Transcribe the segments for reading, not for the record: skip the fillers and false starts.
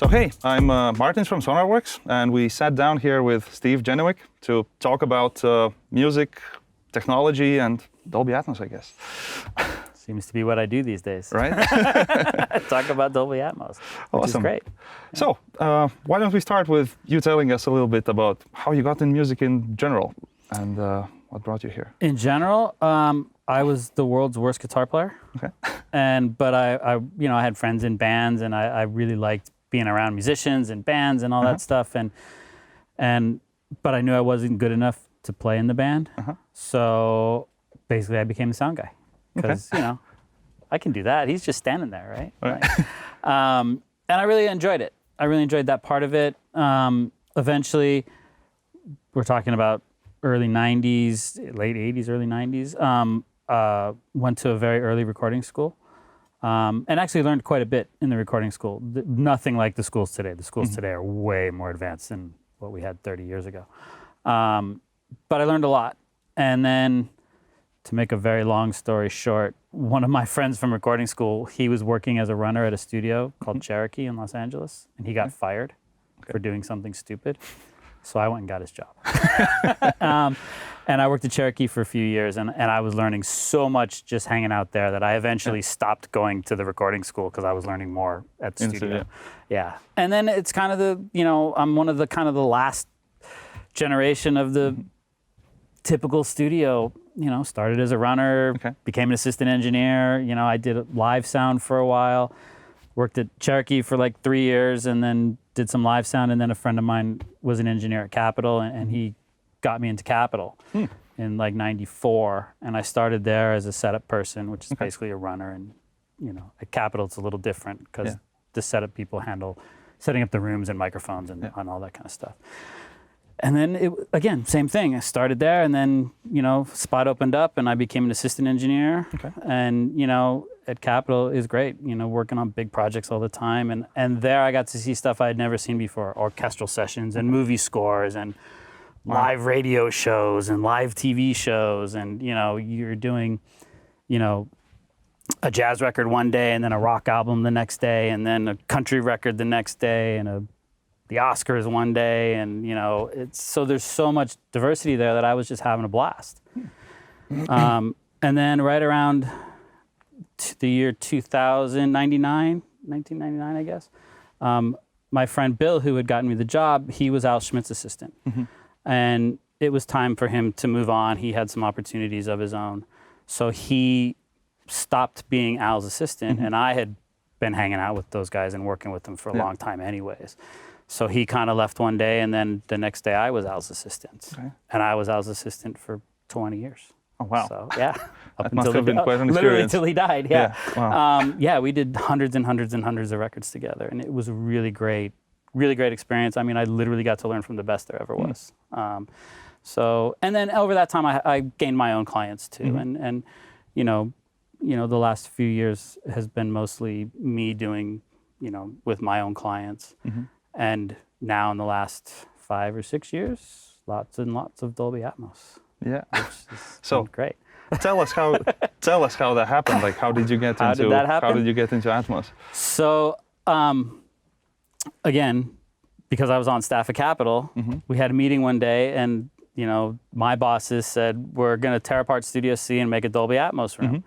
So hey, I'm Martin from Sonarworks, and we sat down here with Steve Genewick to talk about music, technology, and Dolby Atmos, I guess. Seems to be what I do these days. Right? Talk about Dolby Atmos, which Awesome. is great. So, why don't we start with you telling us a little bit about how you got in music in general, and what brought you here? In general, I was the world's worst guitar player. Okay. But I had friends in bands, and I really liked being around musicians and bands and all that stuff. But I knew I wasn't good enough to play in the band. So basically, I became the sound guy because I can do that. He's just standing there, right? And I really enjoyed it. I really enjoyed that part of it. Eventually, we're talking about early 90s, late 80s, early 90s. Went to a very early recording school. And actually learned quite a bit in the recording school. Nothing like the schools today. The schools today are way more advanced than what we had 30 years ago. But I learned a lot. And then, to make a very long story short, one of my friends from recording school, he was working as a runner at a studio called Cherokee in Los Angeles, and he got fired for doing something stupid. So I went and got his job. And I worked at Cherokee for a few years, and I was learning so much just hanging out there that I eventually stopped going to the recording school because I was learning more at the studio. Yeah. And then it's kind of I'm one of the kind of the last generation of the typical studio, started as a runner, became an assistant engineer. I did live sound for a while, worked at Cherokee for like 3 years, and then did some live sound. And then a friend of mine was an engineer at Capitol, and he got me into Capitol in like 94. And I started there as a setup person, which is basically a runner. And, at Capitol, it's a little different because the setup people handle setting up the rooms and microphones and all that kind of stuff. And then, again, same thing. I started there, and then, spot opened up, and I became an assistant engineer. And, at Capitol is great, working on big projects all the time. And there I got to see stuff I had never seen before, orchestral sessions and movie scores and live radio shows and live TV shows. And, you're doing, a jazz record one day, and then a rock album the next day, and then a country record the next day, and the Oscars one day, and so there's so much diversity there that I was just having a blast. And then right around the year 1999, I guess, my friend Bill, who had gotten me the job, he was Al Schmidt's assistant, and it was time for him to move on. He had some opportunities of his own, so he stopped being Al's assistant, and I had been hanging out with those guys and working with them for a long time anyways. So he kind of left one day, and then the next day I was Al's assistant. And I was Al's assistant for 20 years. Oh, wow. So, yeah. That must have been quite an experience. Literally until he died, Wow. We did hundreds and hundreds and hundreds of records together, and it was a really great experience. I mean, I literally got to learn from the best there ever was. And then over that time, I gained my own clients too. And the last few years has been mostly me doing, with my own clients. And now in the last 5 or 6 years, lots and lots of Dolby Atmos. Yeah. Which is great. Tell us how that happened. Like, how did you get How did that happen? How did you get into Atmos? So, again, because I was on staff at Capitol, we had a meeting one day, and my bosses said, we're going to tear apart Studio C and make a Dolby Atmos room.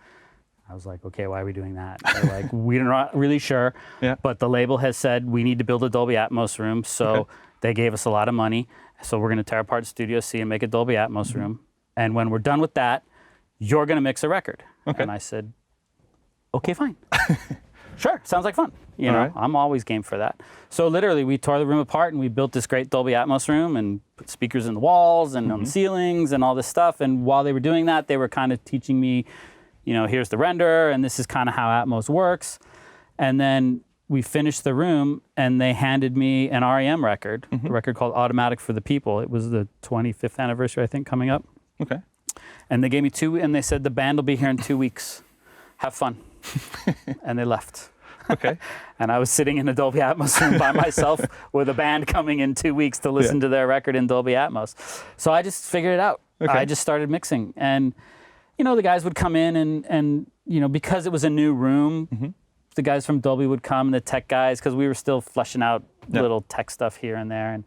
I was like, okay, why are we doing that? They're like, we're not really sure, but the label has said we need to build a Dolby Atmos room, so they gave us a lot of money. So we're going to tear apart Studio C and make a Dolby Atmos room. And when we're done with that, you're going to mix a record. And I said, okay, fine. Sure, sounds like fun. I'm always game for that. So literally, we tore the room apart, and we built this great Dolby Atmos room and put speakers in the walls and on the ceilings and all this stuff. And while they were doing that, they were kind of teaching me, here's the render, and this is kind of how Atmos works. And then we finished the room, and they handed me an REM record, a record called Automatic for the People. It was the 25th anniversary, I think, coming up. And they gave me and they said, the band will be here in 2 weeks. Have fun. And they left. And I was sitting in a Dolby Atmos room by myself with a band coming in 2 weeks to listen to their record in Dolby Atmos. So I just figured it out. I just started mixing. And, the guys would come in and because it was a new room, the guys from Dolby would come, the tech guys, because we were still fleshing out little tech stuff here and there. And,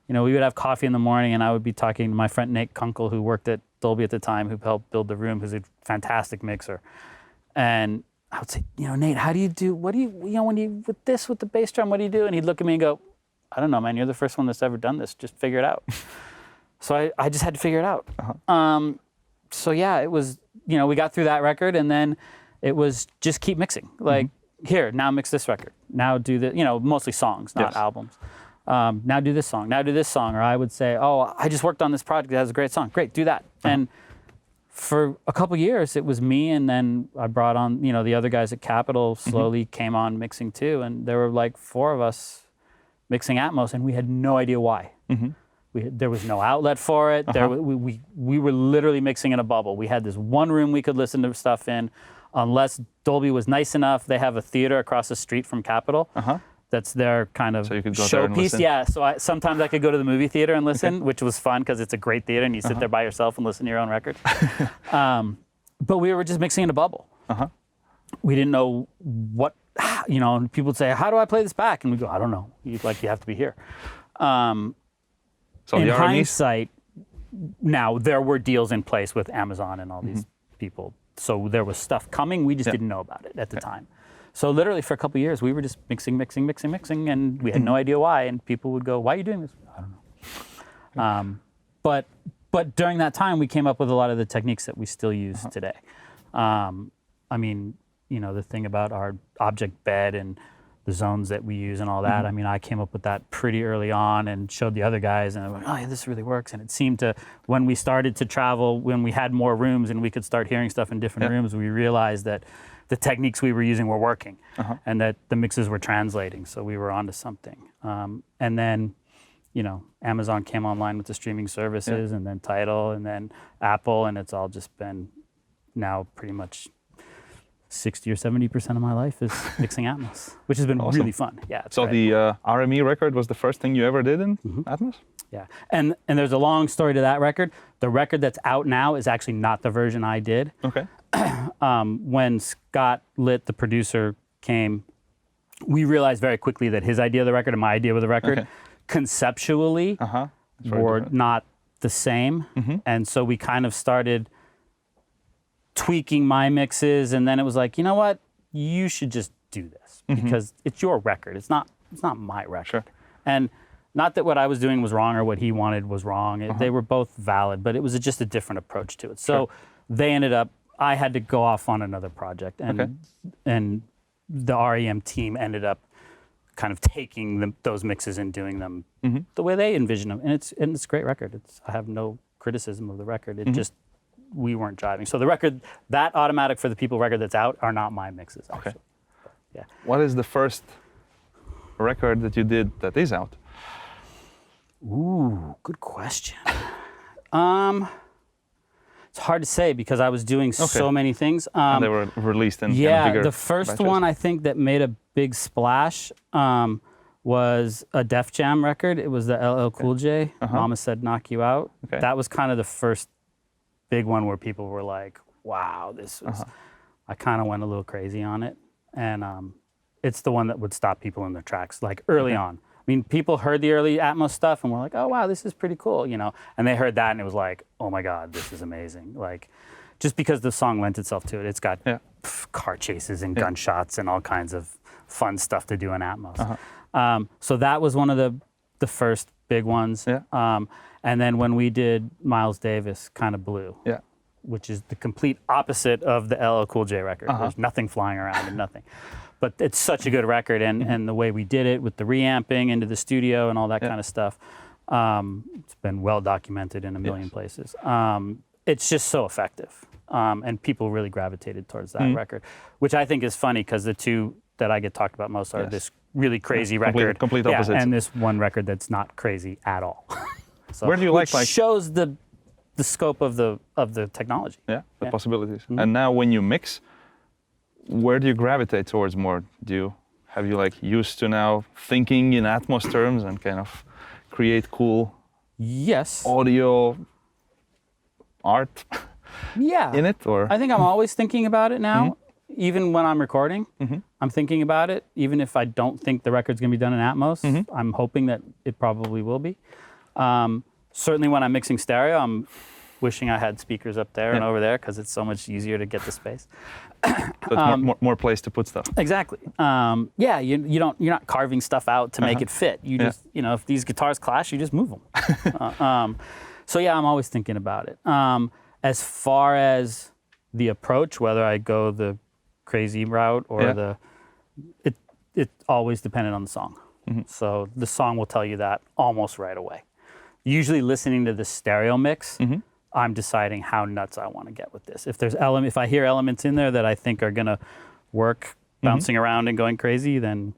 you know, we would have coffee in the morning, and I would be talking to my friend Nate Kunkel, who worked at Dolby at the time, who helped build the room, who's a fantastic mixer. And I would say, you know, Nate, how do you do, what do you know, when you, with the bass drum, what do you do? And he'd look at me and go, I don't know, man, you're the first one that's ever done this. Just figure it out. So I just had to figure it out. So yeah, it was, you know, we got through that record, and then it was just keep mixing. Like, here, now mix this record. Now do the, you know, mostly songs, not albums. Now do this song. Now do this song. Or I would say, oh, I just worked on this project that has a great song. Great, do that. And for a couple years, it was me, and then I brought on, you know, the other guys at Capitol slowly came on mixing too, and there were like 4 of us mixing Atmos, and we had no idea why. There was no outlet for it. We were literally mixing in a bubble. We had this one room we could listen to stuff in, unless Dolby was nice enough. They have a theater across the street from Capitol. That's their kind of showpiece. Yeah, so sometimes I could go to the movie theater and listen, which was fun because it's a great theater and you sit there by yourself and listen to your own record. But we were just mixing in a bubble. We didn't know what, you know, and people would say, how do I play this back? And we go, I don't know. You have to be here. So in hindsight, now there were deals in place with Amazon and all these people. So there was stuff coming. We just didn't know about it at the time. So literally for a couple of years, we were just mixing, and we had no idea why. And people would go, why are you doing this? I don't know. But during that time, we came up with a lot of the techniques that we still use today. I mean, you know, the thing about our object bed and the zones that we use and all that. I mean, I came up with that pretty early on and showed the other guys, and I went, oh yeah, this really works. And it seemed to, when we started to travel, when we had more rooms and we could start hearing stuff in different rooms, we realized that the techniques we were using were working and that the mixes were translating. So we were onto something. And then, you know, Amazon came online with the streaming services, and then Tidal, and then Apple, and it's all just been now pretty much 60 or 70% of my life is mixing Atmos, which has been really fun. Yeah. So great. The RME record was the first thing you ever did in Atmos? Yeah, and there's a long story to that record. The record that's out now is actually not the version I did. Okay. When Scott Litt, the producer, came, we realized very quickly that his idea of the record and my idea of the record conceptually were not the same. And so we kind of started tweaking my mixes, and then it was like, you know what, you should just do this because it's your record. It's not my record. And not that what I was doing was wrong or what he wanted was wrong. They were both valid, but it was just a different approach to it. So they ended up, I had to go off on another project, and the REM team ended up kind of taking those mixes and doing them the way they envision them. And it's a great record. I have no criticism of the record. It just, we weren't driving. So the record, that Automatic for the People record that's out, are not my mixes, actually. Yeah. What is the first record that you did that is out? Ooh, good question. It's hard to say because I was doing so many things. And they were released in bigger the first batches. one I think that made a big splash was a Def Jam record. It was the LL Cool J, Mama Said Knock You Out. That was kind of the first big one where people were like, wow, this was, I kind of went a little crazy on it. And it's the one that would stop people in their tracks, like early on. I mean, people heard the early Atmos stuff and were like, oh, wow, this is pretty cool, you know? And they heard that and it was like, oh my God, this is amazing. Like, just because the song lent itself to it, it's got car chases and gunshots and all kinds of fun stuff to do in Atmos. So that was one of the first big ones. And then when we did Miles Davis, kind of blew, which is the complete opposite of the LL Cool J record. There's nothing flying around and nothing. But it's such a good record, and the way we did it with the reamping into the studio and all that kind of stuff, it's been well documented in a million places. It's just so effective, and people really gravitated towards that record, which I think is funny because the two that I get talked about most are this really crazy record, complete opposites, and this one record that's not crazy at all. So, where do you like shows the scope of the technology? The possibilities. And now when you mix, where do you gravitate towards more? Have you like used to now thinking in Atmos terms and kind of create cool audio art in it? Or I think I'm always thinking about it now. even when I'm recording, I'm thinking about it. Even if I don't think the record's gonna be done in Atmos, I'm hoping that it probably will be. Certainly when I'm mixing stereo, I'm wishing I had speakers up there and over there because it's so much easier to get the space. So it's more place to put stuff. Exactly. Yeah, you're not carving stuff out to make it fit. You just, if these guitars clash, you just move them. So yeah, I'm always thinking about it. As far as the approach, whether I go the crazy route or it always depended on the song. So the song will tell you that almost right away. Usually listening to the stereo mix, I'm deciding how nuts I want to get with this. If I hear elements in there that I think are gonna work, bouncing around and going crazy, then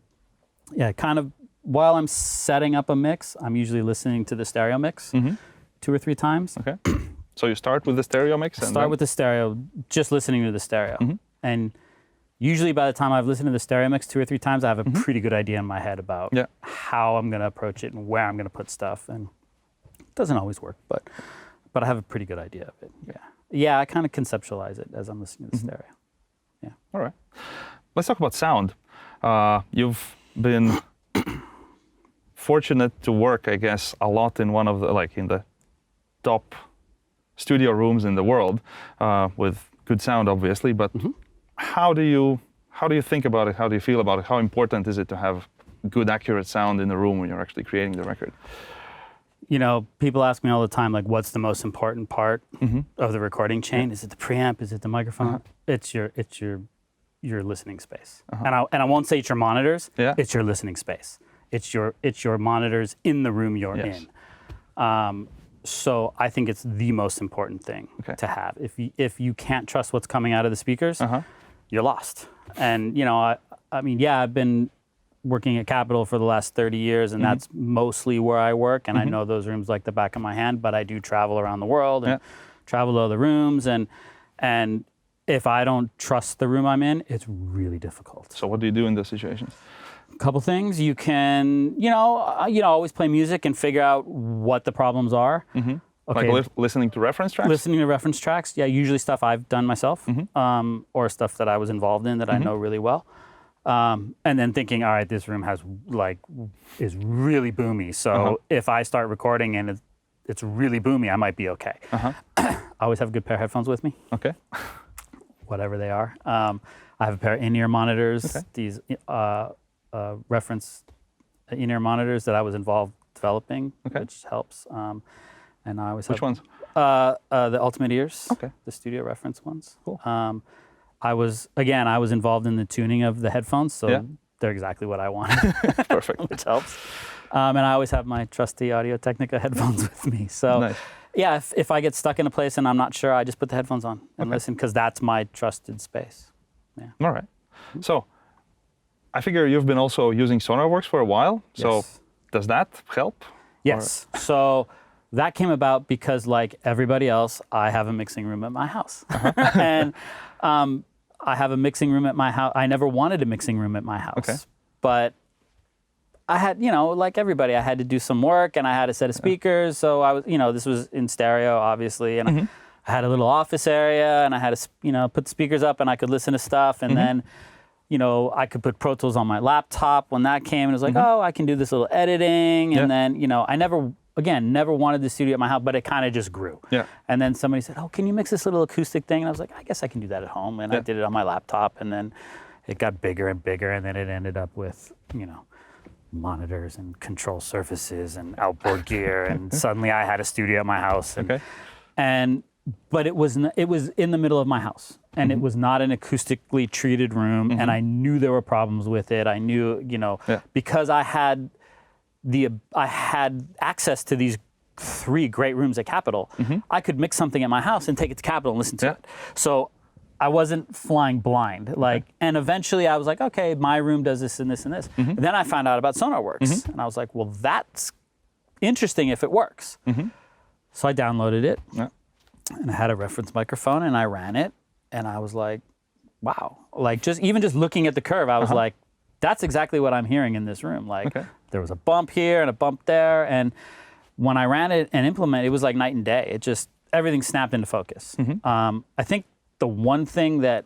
yeah, kind of while I'm setting up a mix, I'm usually listening to the stereo mix 2 or 3 times. Okay. So you start with the stereo mix? Start with the stereo, just listening to the stereo. And usually by the time I've listened to the stereo mix 2 or 3 times, I have a pretty good idea in my head about how I'm gonna approach it and where I'm gonna put stuff. And it doesn't always work, but I have a pretty good idea of it. Yeah, I kind of conceptualize it as I'm listening to the stereo. Yeah. All right. Let's talk about sound. You've been fortunate to work, I guess, a lot in one of the in the top studio rooms in the world with good sound, obviously. But how do you think about it? How do you feel about it? How important is it to have good, accurate sound in the room when you're actually creating the record? People ask me all the time, what's the most important part of the recording chain? Is it the preamp? Is it the microphone? It's your listening space. And I won't say it's your monitors. It's your listening space. It's your monitors in the room you're in. So I think it's the most important thing to have. If you can't trust what's coming out of the speakers, you're lost. And I've been working at Capitol for the last 30 years, and that's mostly where I work, and I know those rooms like the back of my hand, but I do travel around the world and travel to other rooms, and if I don't trust the room I'm in, it's really difficult. So what do you do in those situations? A couple things. You can, always play music and figure out what the problems are. Okay. Listening to reference tracks? Listening to reference tracks, usually stuff I've done myself, or stuff that I was involved in that I know really well. And then thinking, all right, this room is really boomy. So if I start recording and it's really boomy, I might be okay. I always have a good pair of headphones with me. Okay. Whatever they are. I have a pair of in-ear monitors. These reference in-ear monitors that I was involved developing, which helps. And I always have. Which ones? The Ultimate Ears. The Studio Reference ones. Cool. I was involved in the tuning of the headphones, so they're exactly what I wanted. Perfect. Which helps. And I always have my trusty Audio-Technica headphones with me. So, nice. If I get stuck in a place and I'm not sure, I just put the headphones on and listen, because that's my trusted space. Yeah. All right. So, I figure you've been also using Sonarworks for a while. So, does that help? Yes. Or? So, that came about because, like everybody else, I have a mixing room at my house. And I have a mixing room at my house. I never wanted a mixing room at my house. But I had, like everybody, I had to do some work and I had a set of speakers. So I was, this was in stereo, obviously. And I had a little office area and I had to, put speakers up and I could listen to stuff. And then, I could put Pro Tools on my laptop when that came. And it was like, I can do this little editing. And then, I never wanted the studio at my house, but it kind of just grew. And then somebody said, can you mix this little acoustic thing? And I was like, I guess I can do that at home. And I did it on my laptop. And then it got bigger and bigger. And then it ended up with, monitors and control surfaces and outboard gear. And suddenly I had a studio at my house. And, but it was in the middle of my house. And it was not an acoustically treated room. And I knew there were problems with it. I knew, because I had access to these 3 great rooms at Capitol. I could mix something at my house and take it to Capitol and listen to it. So I wasn't flying blind. And eventually I was like, okay, my room does this and this and this. And then I found out about Sonarworks. And I was like, well, that's interesting if it works. So I downloaded it. And I had a reference microphone and I ran it. And I was like, wow. Just looking at the curve, I was like, that's exactly what I'm hearing in this room. There was a bump here and a bump there. And when I ran it and implemented, it was like night and day. It just, everything snapped into focus. I think the one thing that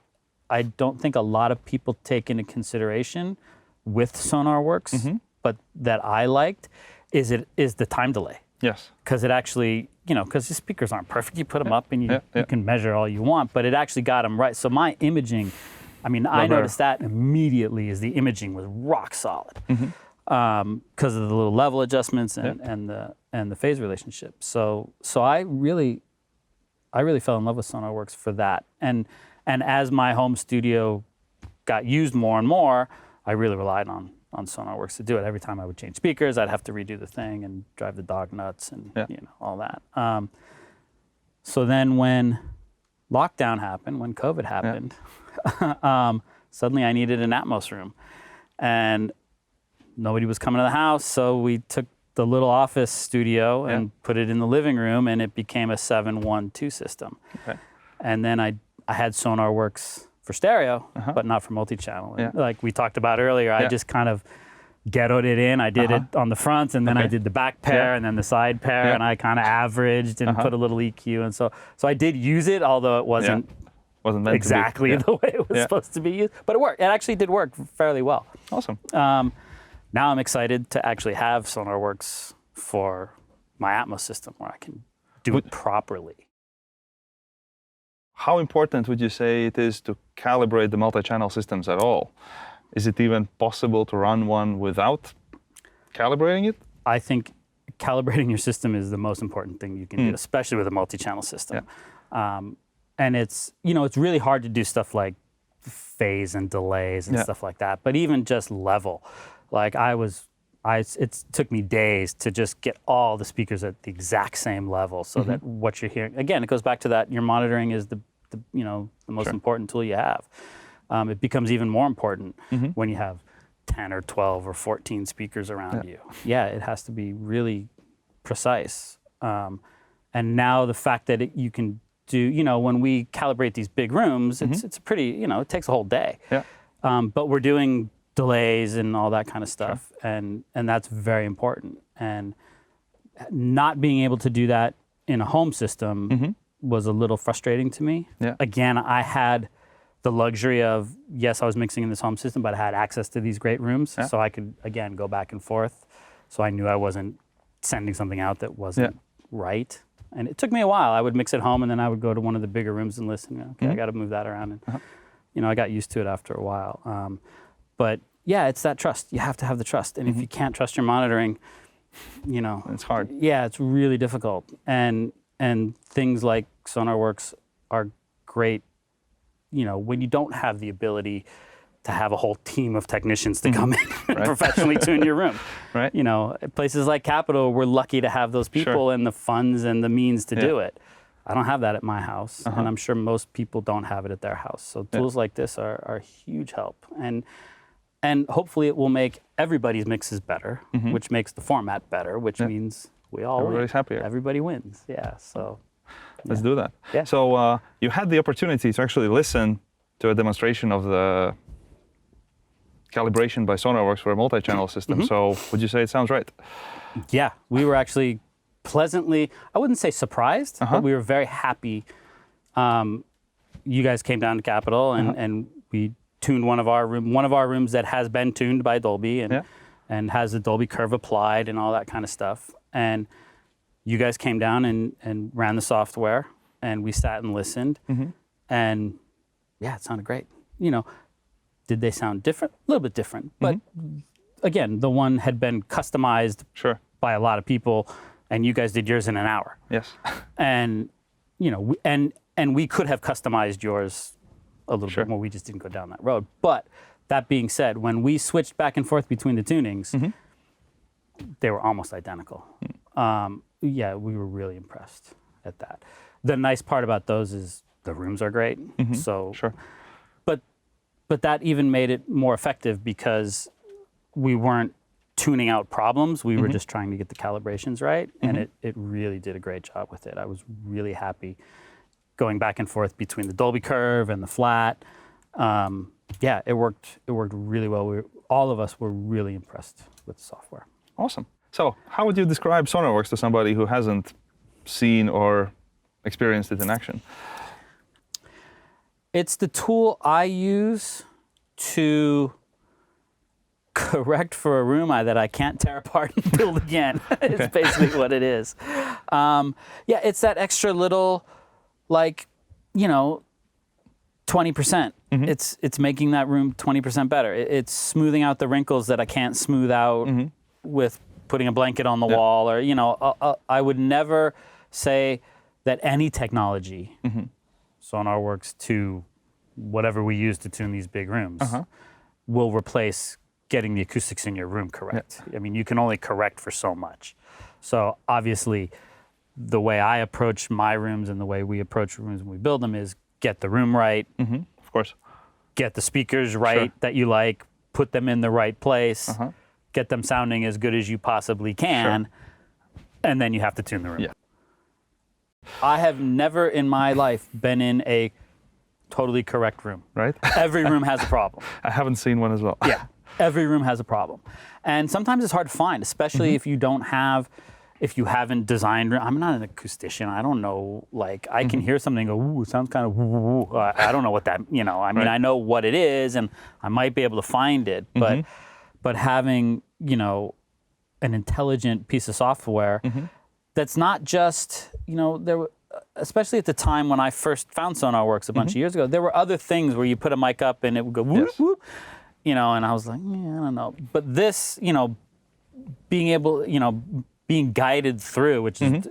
I don't think a lot of people take into consideration with Sonarworks, but that I liked is the time delay. Yes. Because it actually, because the speakers aren't perfect. You put them up and you can measure all you want, but it actually got them right. So my imaging, I noticed that immediately as the imaging was rock solid because of the little level adjustments and the phase relationship. So I really fell in love with Sonarworks for that. And as my home studio got used more and more, I really relied on Sonarworks to do it. Every time I would change speakers, I'd have to redo the thing and drive the dog nuts and all that. So then when lockdown happened, when COVID happened, suddenly I needed an Atmos room. And nobody was coming to the house, so we took the little office studio and put it in the living room, and it became a 7-1-2 system. Okay. And then I had Sonarworks for stereo, but not for multi-channel. Yeah. Like we talked about earlier, I just kind of ghettoed it in. I did it on the front, and then I did the back pair, and then the side pair, and I kind of averaged and put a little EQ. And so I did use it, although it wasn't meant exactly to be. the way it was supposed to be used. But it worked. It actually did work fairly well. Awesome. Now I'm excited to actually have Sonarworks for my Atmos system where I can do it properly. How important would you say it is to calibrate the multi-channel systems at all? Is it even possible to run one without calibrating it? I think calibrating your system is the most important thing you can do, especially with a multi-channel system. Yeah. And it's really hard to do stuff like phase and delays and stuff like that. But even just level, like it took me days to just get all the speakers at the exact same level, so that what you're hearing, again, it goes back to that your monitoring is the most important tool you have. It becomes even more important when you have 10 or 12 or 14 speakers around you. Yeah, it has to be really precise. And now the fact that you can do, when we calibrate these big rooms, it's a pretty, it takes a whole day. Yeah. But we're doing delays and all that kind of stuff, and that's very important. And not being able to do that in a home system was a little frustrating to me. Yeah. Again, I had the luxury of, yes, I was mixing in this home system, but I had access to these great rooms, so I could, again, go back and forth. So I knew I wasn't sending something out that wasn't right. And it took me a while. I would mix at home, and then I would go to one of the bigger rooms and listen. Okay, I got to move that around. And, I got used to it after a while. But yeah, it's that trust. You have to have the trust. And if you can't trust your monitoring, it's hard. Yeah, it's really difficult. And things like Sonarworks are great, when you don't have the ability to have a whole team of technicians to come in and professionally tune your room. Right. Places like Capitol, we're lucky to have those people and the funds and the means to do it. I don't have that at my house, and I'm sure most people don't have it at their house. So tools like this are a huge help. And hopefully it will make everybody's mixes better, which makes the format better, which means we all Everybody's win. happier. Everybody wins, so. Let's do that. Yeah. So you had the opportunity to actually listen to a demonstration of the calibration by Sonarworks for a multi-channel system. So would you say it sounds right? Yeah, we were actually pleasantly, I wouldn't say surprised, but we were very happy. You guys came down to Capitol and we tuned one of our rooms that has been tuned by Dolby and has the Dolby curve applied and all that kind of stuff. And you guys came down and ran the software, and we sat and listened. And yeah, it sounded great. Did they sound different? A little bit different. But again, the one had been customized by a lot of people, and you guys did yours in an hour. Yes. And, and we could have customized yours a little bit more. We just didn't go down that road. But that being said, when we switched back and forth between the tunings, they were almost identical. Yeah, we were really impressed at that. The nice part about those is the rooms are great. So, but that even made it more effective because we weren't tuning out problems. We were just trying to get the calibrations right, and it really did a great job with it. I was really happy going back and forth between the Dolby curve and the flat. Yeah, it worked really well. All of us were really impressed with the software. Awesome. So how would you describe Sonarworks to somebody who hasn't seen or experienced it in action? It's the tool I use to correct for a room that I can't tear apart and build again. It's basically what it is. Yeah, it's that extra little, like, 20%. It's making that room 20% better. It's smoothing out the wrinkles that I can't smooth out with putting a blanket on the wall, or I would never say that any technology, Sonarworks to whatever we use to tune these big rooms, will replace getting the acoustics in your room correct. I mean, you can only correct for so much. So obviously, the way I approach my rooms and the way we approach rooms when we build them is get the room right. Of course. Get the speakers right that you like, put them in the right place, get them sounding as good as you possibly can, and then you have to tune the room. Yeah. I have never in my life been in a totally correct room. Right? Every room has a problem. I haven't seen one as well. Yeah, every room has a problem. And sometimes it's hard to find, especially if you haven't designed. I'm not an acoustician. I don't know, like, I can hear something and go, ooh, it sounds kind of woo. I don't know what that, I mean, I know what it is and I might be able to find it, but having, an intelligent piece of software that's not just, especially at the time when I first found Sonarworks a bunch of years ago, there were other things where you put a mic up and it would go whoop, whoop, and I was like, I don't know. But this, being able, being guided through, which is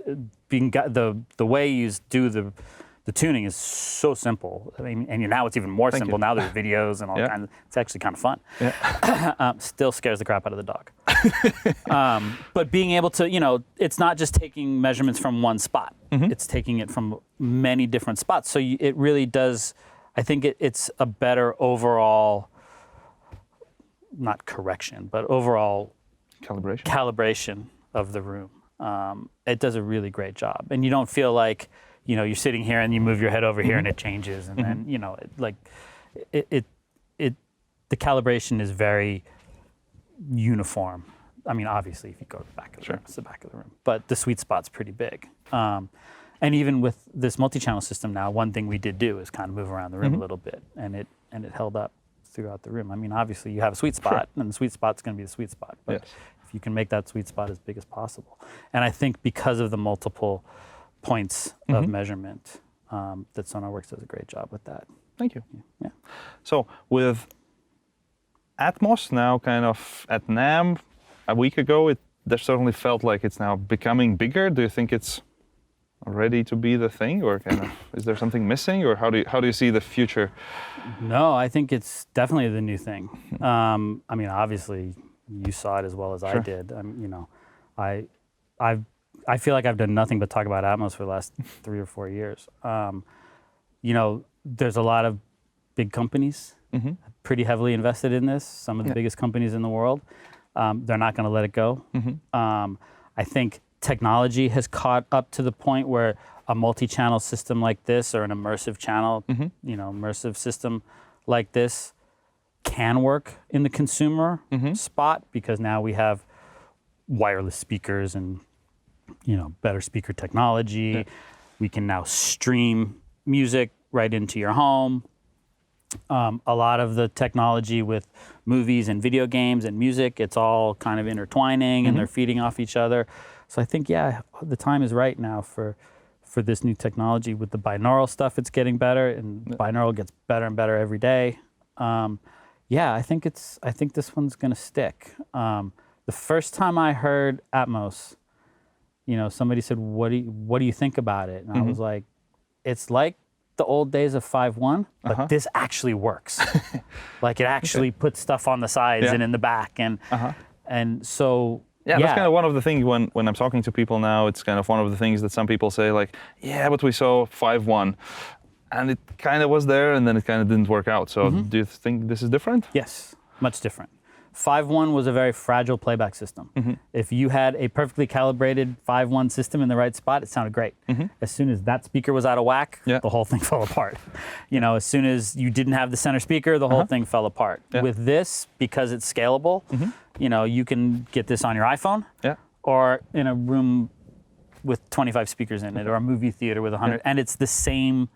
the way you do the tuning is so simple. I mean, and now it's even more simple. Now there's videos and all kinds. It's actually kind of fun. Still scares the crap out of the dog. But being able to, it's not just taking measurements from one spot. It's taking it from many different spots. So it really does. I think it's a better overall, not correction, but overall calibration of the room. It does a really great job, and you don't feel like you're sitting here and you move your head over here and it changes, and then the calibration is very uniform. I mean, obviously, if you go to the back of the room, it's the back of the room, but the sweet spot's pretty big. And even with this multi-channel system now, one thing we did do is kind of move around the room a little bit, and it held up throughout the room. I mean, obviously, you have a sweet spot, and the sweet spot's going to be the sweet spot. But if you can make that sweet spot as big as possible, and I think because of the multiple points of measurement, that Sonarworks does a great job with that. Thank you. Yeah. So with Atmos now kind of at NAMM a week ago, there certainly felt like it's now becoming bigger. Do you think it's ready to be the thing, or kind of is there something missing, or how do you see the future? No, I think it's definitely the new thing. I mean, obviously you saw it as well as I did. I feel like I've done nothing but talk about Atmos for the last 3 or 4 years. There's a lot of big companies pretty heavily invested in this. Some of the biggest companies in the world. They're not going to let it go. I think technology has caught up to the point where a multi-channel system like this, or an immersive channel, immersive system like this, can work in the consumer spot, because now we have wireless speakers and better speaker technology. We can now stream music right into your home. A lot of the technology with movies and video games and music, it's all kind of intertwining and they're feeding off each other. So I think, the time is right now for this new technology. With the binaural stuff, it's getting better, and binaural gets better and better every day. I think this one's gonna stick. The first time I heard Atmos, somebody said, what do you think about it? And I was like, it's like the old days of 5.1, but this actually works. Like, it actually puts stuff on the sides and in the back, and so. Yeah, that's kind of one of the things when I'm talking to people now. It's kind of one of the things that some people say, like, but we saw 5.1, and it kind of was there, and then it kind of didn't work out. So do you think this is different? Yes, much different. 5.1 was a very fragile playback system. If you had a perfectly calibrated 5.1 system in the right spot, it sounded great. As soon as that speaker was out of whack, the whole thing fell apart. As soon as you didn't have the center speaker, the whole thing fell apart. With this, because it's scalable, you can get this on your iPhone or in a room with 25 speakers in it, or a movie theater with 100, and it's the same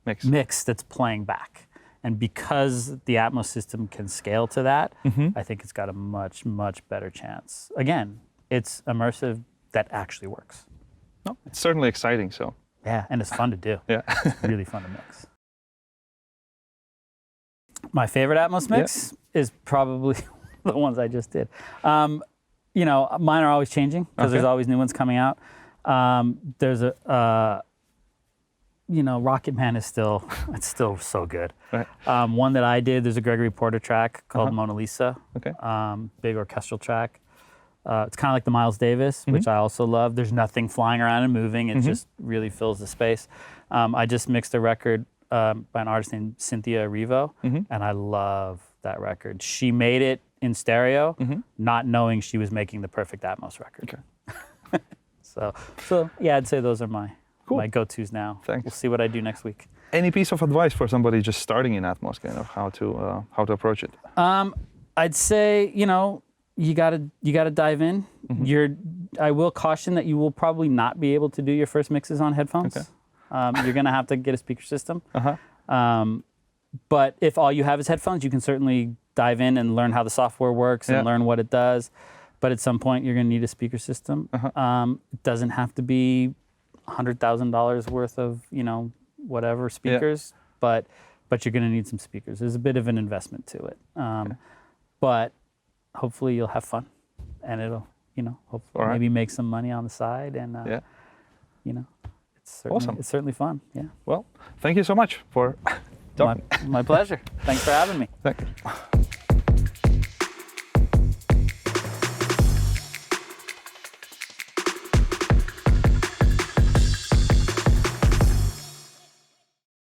mix that's playing back. And because the Atmos system can scale to that, I think it's got a much, much better chance. Again, it's immersive that actually works. No, it's certainly exciting. So yeah, and it's fun to do. Yeah. It's really fun to mix. My favorite Atmos mix is probably the ones I just did. You know, mine are always changing because there's always new ones coming out. There's a, you know, Rocket Man is still, it's still so good. Right. One that I did, there's a Gregory Porter track called Mona Lisa. Okay. Big orchestral track. It's kind of like the Miles Davis, which I also love. There's nothing flying around and moving. It just really fills the space. I just mixed a record by an artist named Cynthia Erivo, and I love that record. She made it in stereo, not knowing she was making the perfect Atmos record. Okay. So yeah, I'd say those are my go-tos now. Thanks. We'll see what I do next week. Any piece of advice for somebody just starting in Atmos, kind of how to approach it? I'd say, you know, you gotta dive in. I will caution that you will probably not be able to do your first mixes on headphones. Okay. You're gonna have to get a speaker system. But if all you have is headphones, you can certainly dive in and learn how the software works and learn what it does. But at some point, you're gonna need a speaker system. It doesn't have to be $100,000 worth of, you know, whatever speakers, but you're gonna need some speakers. There's a bit of an investment to it. But hopefully you'll have fun, and it'll, you know, hopefully maybe make some money on the side, and you know, it's certainly fun. Yeah. Well, thank you so much for talking. My pleasure. Thanks for having me. Thank you.